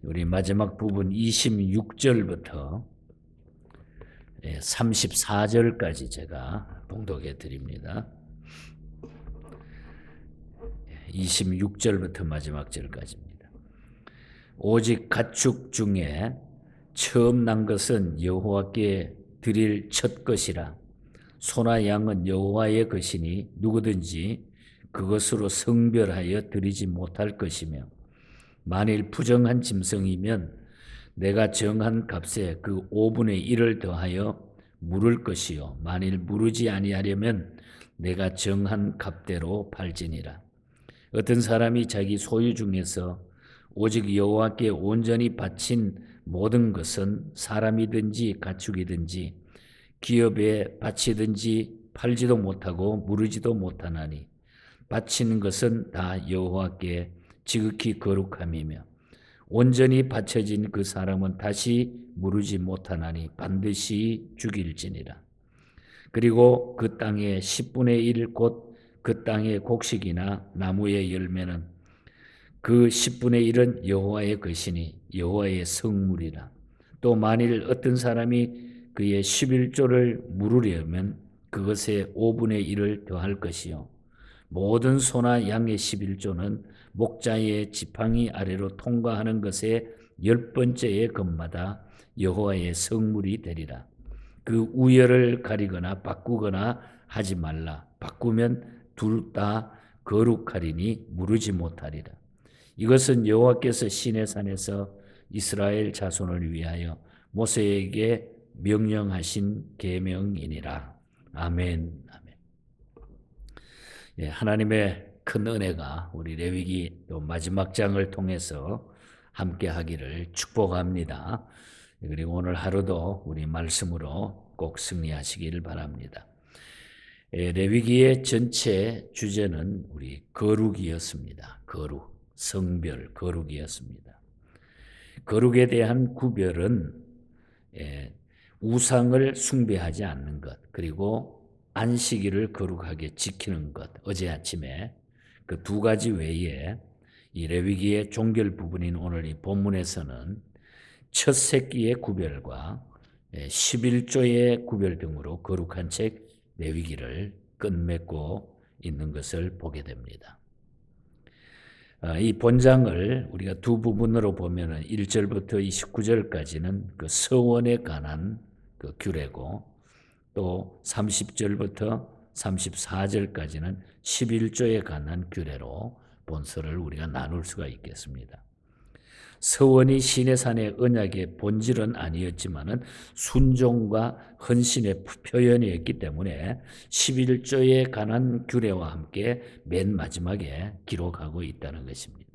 우리 마지막 부분 26절부터 34절까지 제가 봉독해 드립니다. 26절부터 마지막 절까지입니다. 오직 가축 중에 처음 난 것은 여호와께 드릴 첫 것이라. 소나 양은 여호와의 것이니 누구든지 그것으로 성별하여 드리지 못할 것이며, 만일 부정한 짐승이면 내가 정한 값에 그 5분의 1을 더하여 물을 것이요, 만일 무르지 아니하려면 내가 정한 값대로 팔지니라. 어떤 사람이 자기 소유 중에서 오직 여호와께 온전히 바친 모든 것은 사람이든지 가축이든지 기업에 바치든지 팔지도 못하고 무르지도 못하나니, 바치는 것은 다 여호와께 지극히 거룩함이며 온전히 바쳐진 그 사람은 다시 무르지 못하나니 반드시 죽일지니라. 그리고 그 땅의 10분의 1 곧 그 땅의 곡식이나 나무의 열매는 그 10분의 1은 여호와의 것이니 여호와의 성물이라. 또 만일 어떤 사람이 그의 11조를 물으려면 그것에 5분의 1을 더할 것이요, 모든 소나 양의 11조는 목자의 지팡이 아래로 통과하는 것의 10번째의 것마다 여호와의 성물이 되리라. 그 우열을 가리거나 바꾸거나 하지 말라. 바꾸면 둘 다 거룩하리니 무르지 못하리라. 이것은 여호와께서 시내산에서 이스라엘 자손을 위하여 모세에게 명령하신 계명이니라. 아멘. 아멘. 예, 하나님의 큰 은혜가 우리 레위기 또 마지막 장을 통해서 함께 하기를 축복합니다. 그리고 오늘 하루도 우리 말씀으로 꼭 승리하시기를 바랍니다. 레위기의 전체 주제는 우리 거룩이었습니다. 거룩, 성별, 거룩이었습니다. 거룩에 대한 구별은 우상을 숭배하지 않는 것, 그리고 안식일을 거룩하게 지키는 것, 어제 아침에 그 두 가지 외에 이 레위기의 종결 부분인 오늘 이 본문에서는 첫 새끼의 구별과 11조의 구별 등으로 거룩한 책 레위기를 끝맺고 있는 것을 보게 됩니다. 이 본장을 우리가 두 부분으로 보면은 1절부터 29절까지는 그 서원에 관한 그 규례고, 또 30절부터 34절까지는 11조에 관한 규례로 본서를 우리가 나눌 수가 있겠습니다. 서원이 시내산의 언약의 본질은 아니었지만은 순종과 헌신의 표현이었기 때문에 11조에 관한 규례와 함께 맨 마지막에 기록하고 있다는 것입니다.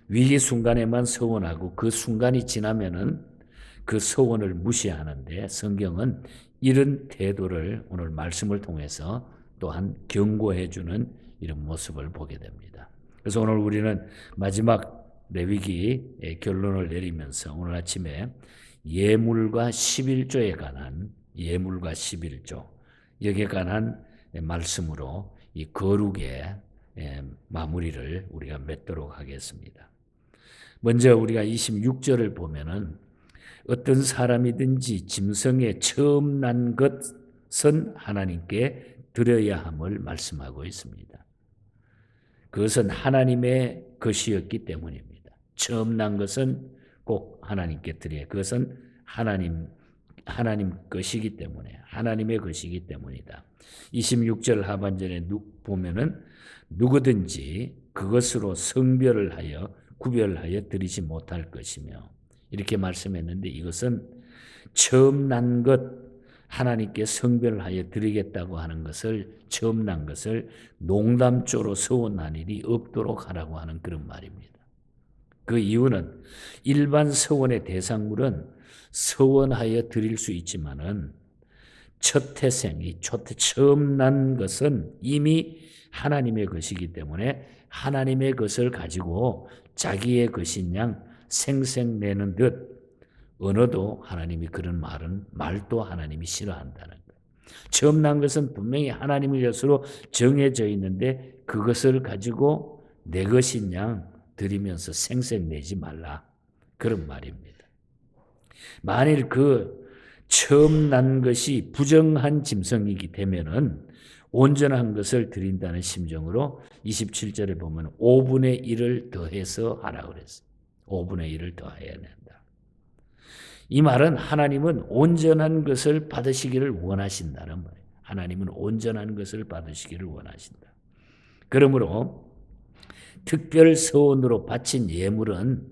위기 순간에만 서원하고 그 순간이 지나면은 그 서원을 무시하는데, 성경은 이런 태도를 오늘 말씀을 통해서 또한 경고해 주는 이런 모습을 보게 됩니다. 그래서 오늘 우리는 마지막 레위기의 결론을 내리면서 오늘 아침에 예물과 11조에 관한, 예물과 11조 여기에 관한 말씀으로 이 거룩의 마무리를 우리가 맺도록 하겠습니다. 먼저 우리가 26절을 보면은 어떤 사람이든지 짐승에 처음 난 것은 하나님께 드려야 함을 말씀하고 있습니다. 그것은 하나님의 것이었기 때문입니다. 처음 난 것은 꼭 하나님께 드려야, 그것은 하나님 것이기 때문에, 하나님의 것이기 때문이다. 26절 하반절에 보면은 누구든지 그것으로 성별을 하여 구별하여 드리지 못할 것이며, 이렇게 말씀했는데, 이것은 처음 난 것, 하나님께 성별하여 드리겠다고 하는 것을, 처음 난 것을 농담조로 서원한 일이 없도록 하라고 하는 그런 말입니다. 그 이유는 일반 서원의 대상물은 서원하여 드릴 수 있지만은 첫 태생이 처음 난 것은 이미 하나님의 것이기 때문에 하나님의 것을 가지고 자기의 것인 양 생색내는 듯, 언어도 하나님이 그런 말도 하나님이 싫어한다는 거예요. 처음 난 것은 분명히 하나님의 것으로 정해져 있는데 그것을 가지고 내 것인 양 드리면서 생색내지 말라. 그런 말입니다. 만일 그 처음 난 것이 부정한 짐승이기 되면은 온전한 것을 드린다는 심정으로 27절에 보면 5분의 1을 더해서 하라 그랬어요. 5분의 1을 더해야 된다. 이 말은 하나님은 온전한 것을 받으시기를 원하신다는 말이에요. 하나님은 온전한 것을 받으시기를 원하신다. 그러므로 특별 서원으로 바친 예물은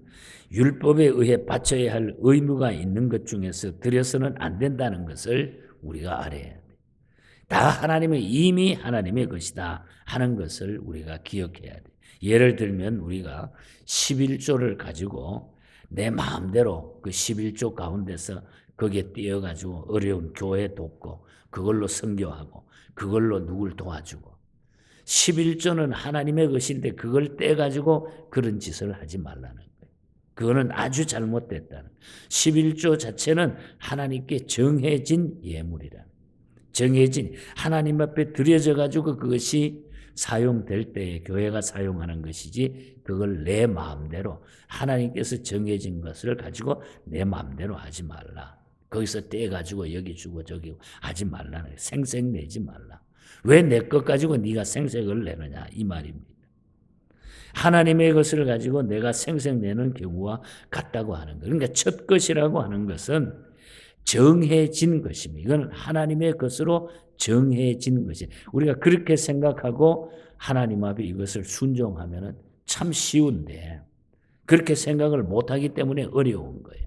율법에 의해 바쳐야 할 의무가 있는 것 중에서 드려서는 안 된다는 것을 우리가 알아야 돼. 다 하나님의 이미 하나님의 것이다 하는 것을 우리가 기억해야 돼. 예를 들면 우리가 11조를 가지고 내 마음대로 그 11조 가운데서 거기에 띄어가지고 어려운 교회 돕고 그걸로 선교하고 그걸로 누굴 도와주고 11조는 하나님의 것인데 그걸 떼가지고 그런 짓을 하지 말라는 거예요. 그거는 아주 잘못됐다는. 11조 자체는 하나님께 정해진 예물이라. 정해진 하나님 앞에 드려져 가지고 그것이 사용될 때에 교회가 사용하는 것이지 그걸 내 마음대로 하나님께서 정해진 것을 가지고 내 마음대로 하지 말라. 거기서 떼가지고 여기 주고 저기 하지 말라는. 생색내지 말라. 왜 내 것 가지고 네가 생색을 내느냐 이 말입니다. 하나님의 것을 가지고 내가 생색내는 경우와 같다고 하는 거예요. 그러니까 첫 것이라고 하는 것은 정해진 것입니다. 이건 하나님의 것으로 정해진 것이에요. 우리가 그렇게 생각하고 하나님 앞에 이것을 순종하면 참 쉬운데 그렇게 생각을 못하기 때문에 어려운 거예요.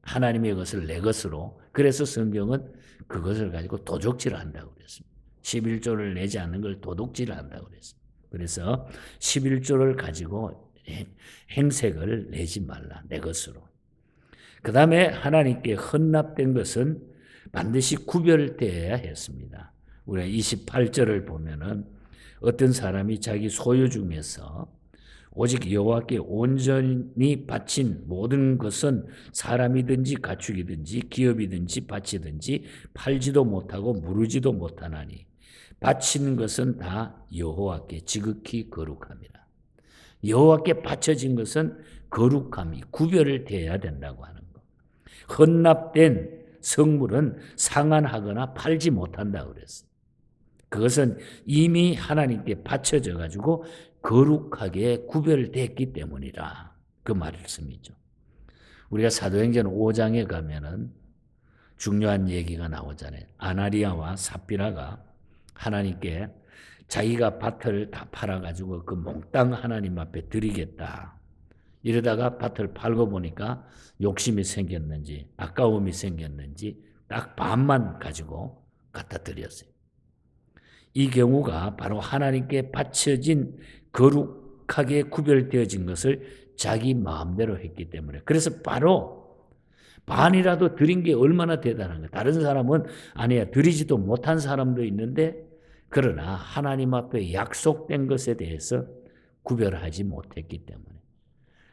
하나님의 것을 내 것으로. 그래서 성경은 그것을 가지고 도둑질을 한다고 그랬습니다. 11조를 내지 않는 걸 도둑질을 한다고 그랬습니다. 그래서 11조를 가지고 행색을 내지 말라. 내 것으로. 그 다음에 하나님께 헌납된 것은 반드시 구별되어야 했습니다. 우리가 28절을 보면은 어떤 사람이 자기 소유 중에서 오직 여호와께 온전히 바친 모든 것은 사람이든지 가축이든지 기업이든지 밭이든지 팔지도 못하고 무르지도 못하나니 바친 것은 다 여호와께 지극히 거룩합니다. 여호와께 바쳐진 것은 거룩함이 구별되어야 된다고 하는 것. 헌납된 성물은 상한하거나 팔지 못한다고 그랬어요. 그것은 이미 하나님께 바쳐져 가지고 거룩하게 구별됐기 때문이라 그 말씀이죠. 우리가 사도행전 5장에 가면은 중요한 얘기가 나오잖아요. 아나리아와 삽비라가 하나님께 자기가 밭을 다 팔아가지고 그 몽땅 하나님 앞에 드리겠다. 이러다가 밭을 팔고 보니까 욕심이 생겼는지 아까움이 생겼는지 딱 반만 가지고 갖다 드렸어요. 이 경우가 바로 하나님께 바쳐진 거룩하게 구별되어진 것을 자기 마음대로 했기 때문에 그래서 바로 반이라도 드린 게 얼마나 대단한 거예요. 다른 사람은 아니야 드리지도 못한 사람도 있는데 그러나 하나님 앞에 약속된 것에 대해서 구별하지 못했기 때문에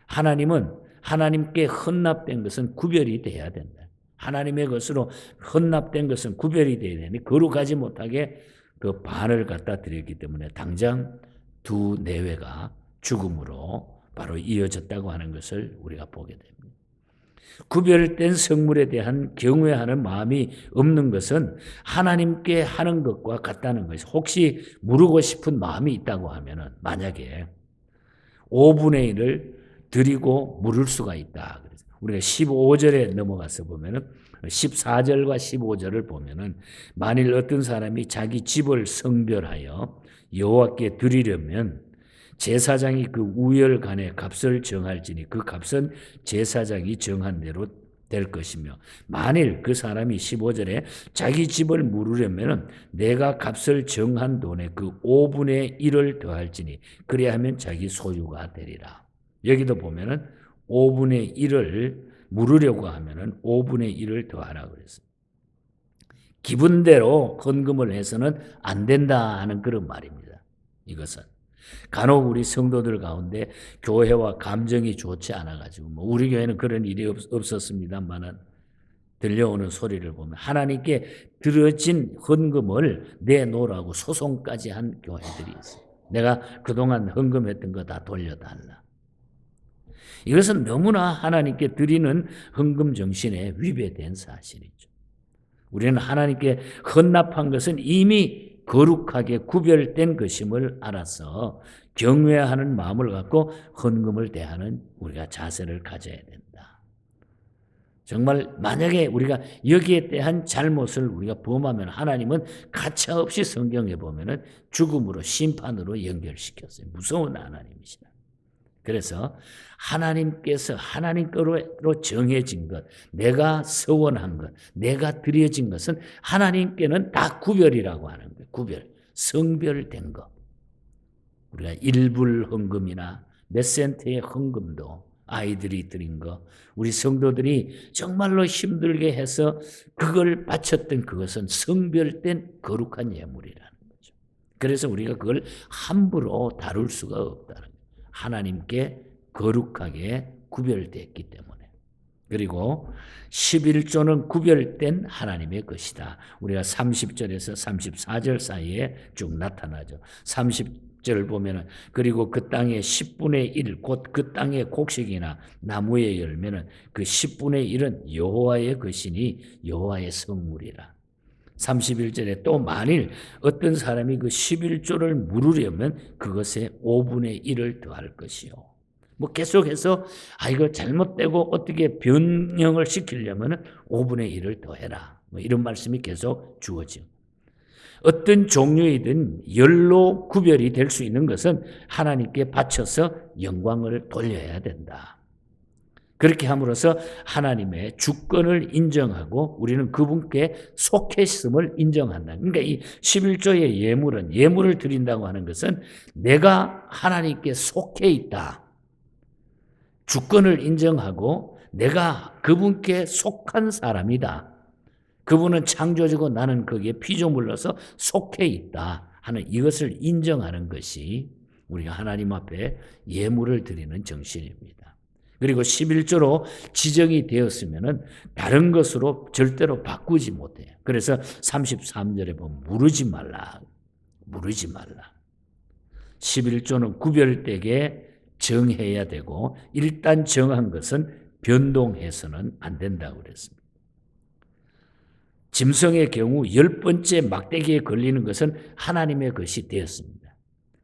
하나님은 하나님께 헌납된 것은 구별이 돼야 된다. 하나님의 것으로 헌납된 것은 구별이 돼야 되니 거룩하지 못하게 그 반을 갖다 드렸기 때문에 당장 두 내외가 죽음으로 바로 이어졌다고 하는 것을 우리가 보게 됩니다. 구별된 성물에 대한 경외하는 마음이 없는 것은 하나님께 하는 것과 같다는 것이 혹시 물으고 싶은 마음이 있다고 하면 만약에 5분의 1을 드리고 물을 수가 있다. 우리가 15절에 넘어가서 보면은 14절과 15절을 보면은 만일 어떤 사람이 자기 집을 성별하여 여호와께 드리려면 제사장이 그 우열간에 값을 정할지니 그 값은 제사장이 정한 대로 될 것이며 만일 그 사람이 15절에 자기 집을 물으려면 내가 값을 정한 돈에 그 5분의 1을 더할지니 그래야 하면 자기 소유가 되리라. 여기도 보면은 5분의 1을 물으려고 하면은 5분의 1을 더하라 그랬어요. 기분대로 헌금을 해서는 안 된다 하는 그런 말입니다. 이것은 간혹 우리 성도들 가운데 교회와 감정이 좋지 않아가지고 우리 교회는 그런 일이 없었습니다만은 들려오는 소리를 보면 하나님께 들어진 헌금을 내놓으라고 소송까지 한 교회들이 있어요. 내가 그동안 헌금했던 거 다 돌려달라. 이것은 너무나 하나님께 드리는 헌금 정신에 위배된 사실이죠. 우리는 하나님께 헌납한 것은 이미 거룩하게 구별된 것임을 알아서 경외하는 마음을 갖고 헌금을 대하는 우리가 자세를 가져야 된다. 정말 만약에 우리가 여기에 대한 잘못을 우리가 범하면 하나님은 가차없이 성경에 보면은 죽음으로 심판으로 연결시켰어요. 무서운 하나님이시다. 그래서 하나님께서 하나님 거로 정해진 것, 내가 서원한 것, 내가 드려진 것은 하나님께는 다 구별이라고 하는 거예요. 구별, 성별된 것. 우리가 일불 헌금이나 몇 센트의 헌금도 아이들이 드린 거, 우리 성도들이 정말로 힘들게 해서 그걸 바쳤던 그것은 성별된 거룩한 예물이라는 거죠. 그래서 우리가 그걸 함부로 다룰 수가 없다는 거예요. 하나님께 거룩하게 구별됐기 때문에. 그리고 11조는 구별된 하나님의 것이다. 우리가 30절에서 34절 사이에 쭉 나타나죠. 30절 보면은 그리고 그 땅의 10분의 1, 곧 그 땅의 곡식이나 나무의 열매는 그 10분의 1은 여호와의 것이니 여호와의 성물이라. 31절에 또 만일 어떤 사람이 그 11조를 물으려면 그것에 5분의 1을 더할 것이요. 뭐 계속해서 이거 잘못되고 어떻게 변형을 시키려면 5분의 1을 더해라. 뭐 이런 말씀이 계속 주어지고. 어떤 종류이든 열로 구별이 될 수 있는 것은 하나님께 바쳐서 영광을 돌려야 된다. 그렇게 함으로써 하나님의 주권을 인정하고 우리는 그분께 속해 있음을 인정한다. 그러니까 이 11조의 예물은, 예물을 드린다고 하는 것은 내가 하나님께 속해 있다. 주권을 인정하고 내가 그분께 속한 사람이다. 그분은 창조주고 나는 거기에 피조물로서 속해 있다 하는 이것을 인정하는 것이 우리가 하나님 앞에 예물을 드리는 정신입니다. 그리고 11조로 지정이 되었으면은 다른 것으로 절대로 바꾸지 못해요. 그래서 33절에 보면 무르지 말라. 무르지 말라. 11조는 구별되게 정해야 되고 일단 정한 것은 변동해서는 안 된다고 그랬습니다. 짐승의 경우 10번째 막대기에 걸리는 것은 하나님의 것이 되었습니다.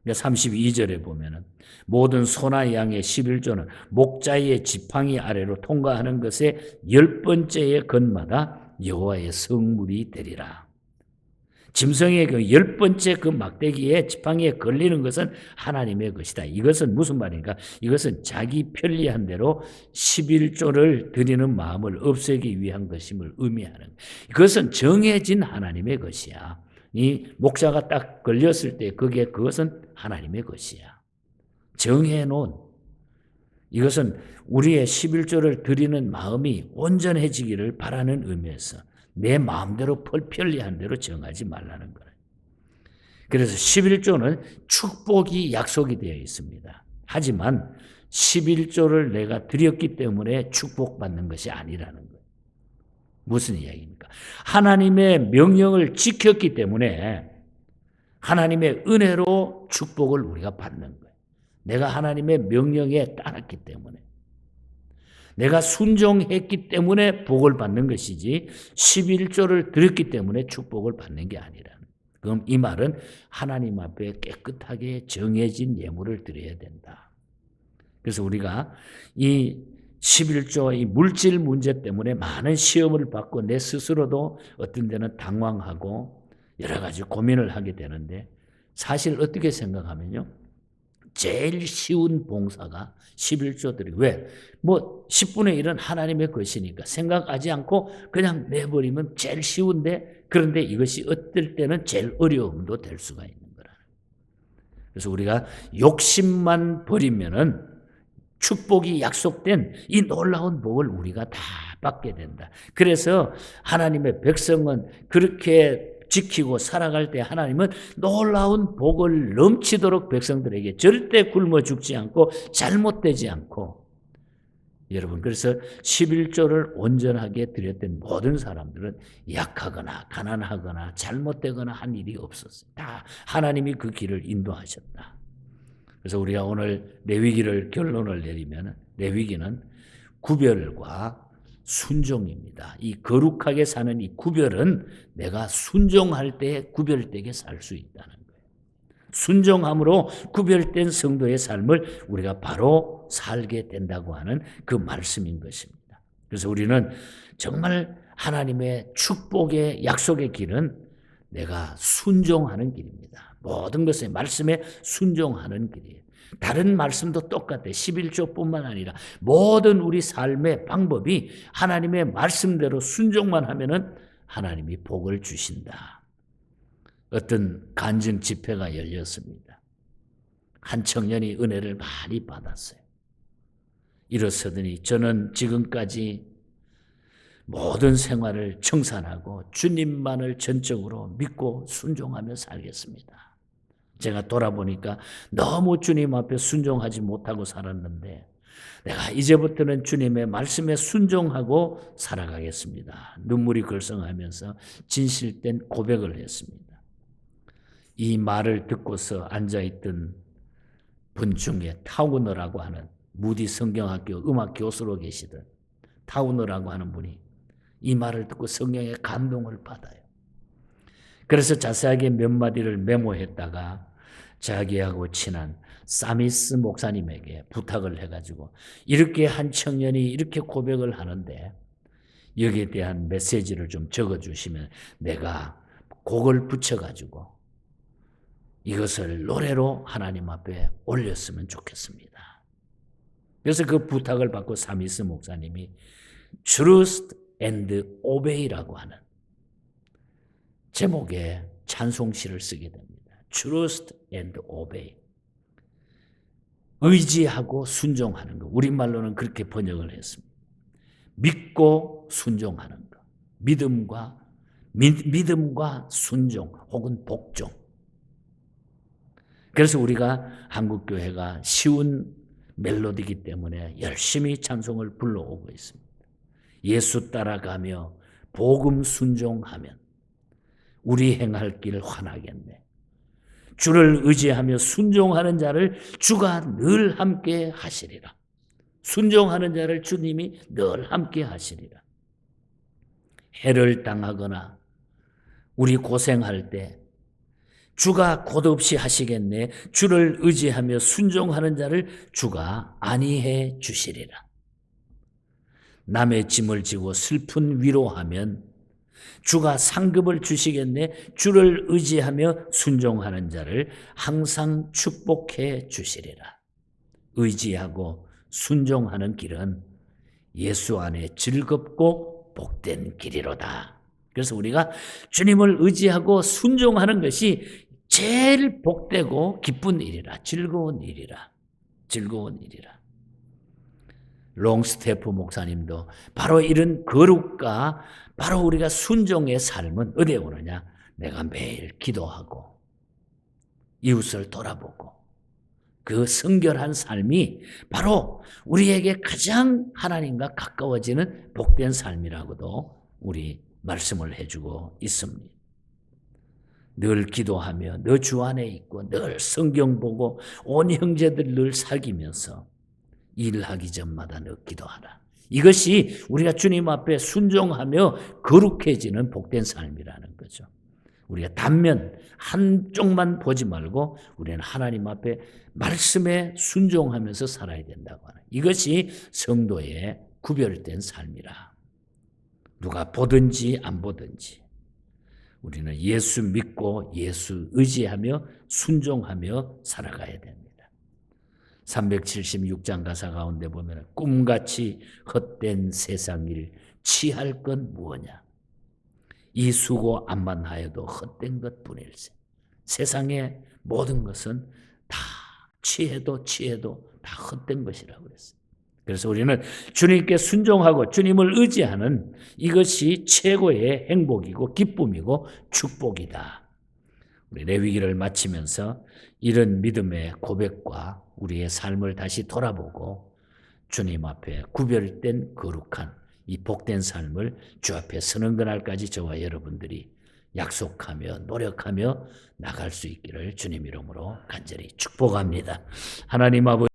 32절에 보면은 모든 소나 양의 11조는 목자의 지팡이 아래로 통과하는 것에 10번째의 것마다 여호와의 성물이 되리라. 짐승의 그 10번째 그 막대기에 지팡이에 걸리는 것은 하나님의 것이다. 이것은 무슨 말인가? 이것은 자기 편리한 대로 11조를 드리는 마음을 없애기 위한 것임을 의미하는. 그것은 정해진 하나님의 것이야. 이 목자가 딱 걸렸을 때 그것은 하나님의 것이야. 정해놓은. 이것은 우리의 11조를 드리는 마음이 온전해지기를 바라는 의미에서 내 마음대로 편리한 대로 정하지 말라는 거예요. 그래서 11조는 축복이 약속이 되어 있습니다. 하지만 11조를 내가 드렸기 때문에 축복받는 것이 아니라는 거예요. 무슨 이야기입니까? 하나님의 명령을 지켰기 때문에 하나님의 은혜로 축복을 우리가 받는 거예요. 내가 하나님의 명령에 따랐기 때문에. 내가 순종했기 때문에 복을 받는 것이지 11조를 드렸기 때문에 축복을 받는 게 아니라는. 그럼 이 말은 하나님 앞에 깨끗하게 정해진 예물을 드려야 된다. 그래서 우리가 이 11조 이 물질 문제 때문에 많은 시험을 받고 내 스스로도 어떤 데는 당황하고 여러 가지 고민을 하게 되는데 사실 어떻게 생각하면요. 제일 쉬운 봉사가 11조 드리기. 왜? 뭐 10분의 1은 하나님의 것이니까 생각하지 않고 그냥 내버리면 제일 쉬운데 그런데 이것이 어떨 때는 제일 어려움도 될 수가 있는 거라는. 그래서 우리가 욕심만 버리면은 축복이 약속된 이 놀라운 복을 우리가 다 받게 된다. 그래서 하나님의 백성은 그렇게 지키고 살아갈 때 하나님은 놀라운 복을 넘치도록 백성들에게 절대 굶어 죽지 않고 잘못되지 않고 여러분 그래서 11조를 온전하게 드렸던 모든 사람들은 약하거나 가난하거나 잘못되거나 한 일이 없었어요. 다 하나님이 그 길을 인도하셨다. 그래서 우리가 오늘 레위기를 결론을 내리면 레위기는 구별과 순종입니다. 이 거룩하게 사는 이 구별은 내가 순종할 때 구별되게 살 수 있다는 거예요. 순종함으로 구별된 성도의 삶을 우리가 바로 살게 된다고 하는 그 말씀인 것입니다. 그래서 우리는 정말 하나님의 축복의 약속의 길은 내가 순종하는 길입니다. 모든 것에 말씀에 순종하는 길이에요. 다른 말씀도 똑같아요. 11조뿐만 아니라 모든 우리 삶의 방법이 하나님의 말씀대로 순종만 하면은 하나님이 복을 주신다. 어떤 간증 집회가 열렸습니다. 한 청년이 은혜를 많이 받았어요. 일어서더니 저는 지금까지 모든 생활을 청산하고 주님만을 전적으로 믿고 순종하며 살겠습니다. 제가 돌아보니까 너무 주님 앞에 순종하지 못하고 살았는데 내가 이제부터는 주님의 말씀에 순종하고 살아가겠습니다. 눈물이 글썽하면서 진실된 고백을 했습니다. 이 말을 듣고서 앉아있던 분 중에 타우너라고 하는 무디 성경학교 음악 교수로 계시던 타우너라고 하는 분이 이 말을 듣고 성령의 감동을 받아요. 그래서 자세하게 몇 마디를 메모했다가 자기하고 친한 사미스 목사님에게 부탁을 해가지고 이렇게 한 청년이 이렇게 고백을 하는데 여기에 대한 메시지를 좀 적어주시면 내가 곡을 붙여가지고 이것을 노래로 하나님 앞에 올렸으면 좋겠습니다. 그래서 그 부탁을 받고 사미스 목사님이 Trust and Obey라고 하는 제목의 찬송시를 쓰게 됩니다. Trust and Obey. 의지하고 순종하는 것. 우리말로는 그렇게 번역을 했습니다. 믿고 순종하는 것. 믿음과 순종 혹은 복종. 그래서 우리가 한국교회가 쉬운 멜로디이기 때문에 열심히 찬송을 불러오고 있습니다. 예수 따라가며 복음 순종하면 우리 행할 길 환하겠네. 주를 의지하며 순종하는 자를 주가 늘 함께 하시리라. 순종하는 자를 주님이 늘 함께 하시리라. 해를 당하거나 우리 고생할 때 주가 곧없이 하시겠네. 주를 의지하며 순종하는 자를 주가 안위해 주시리라. 남의 짐을 지고 슬픈 위로하면 주가 상급을 주시겠네. 주를 의지하며 순종하는 자를 항상 축복해 주시리라. 의지하고 순종하는 길은 예수 안에 즐겁고 복된 길이로다. 그래서 우리가 주님을 의지하고 순종하는 것이 제일 복되고 기쁜 일이라. 즐거운 일이라. 즐거운 일이라. 롱스테프 목사님도 바로 이런 거룩과 바로 우리가 순종의 삶은 어디에 오느냐? 내가 매일 기도하고 이웃을 돌아보고 그 성결한 삶이 바로 우리에게 가장 하나님과 가까워지는 복된 삶이라고도 우리 말씀을 해주고 있습니다. 늘 기도하며 너 주 안에 있고 늘 성경 보고 온 형제들 늘 사귀면서 일하기 전마다 너 기도하라. 이것이 우리가 주님 앞에 순종하며 거룩해지는 복된 삶이라는 거죠. 우리가 단면 한쪽만 보지 말고 우리는 하나님 앞에 말씀에 순종하면서 살아야 된다고 하는 이것이 성도의 구별된 삶이라. 누가 보든지 안 보든지 우리는 예수 믿고 예수 의지하며 순종하며 살아가야 됩니다. 376장 가사 가운데 보면 꿈같이 헛된 세상일 취할 건 무엇냐. 이 수고 암만 하여도 헛된 것뿐일세. 세상의 모든 것은 다 취해도 다 헛된 것이라고 그랬어요. 그래서 우리는 주님께 순종하고 주님을 의지하는 이것이 최고의 행복이고 기쁨이고 축복이다. 우리 레위기를 마치면서 이런 믿음의 고백과 우리의 삶을 다시 돌아보고 주님 앞에 구별된 거룩한 이 복된 삶을 주 앞에 서는 그날까지 저와 여러분들이 약속하며 노력하며 나갈 수 있기를 주님 이름으로 간절히 축복합니다. 하나님 아버지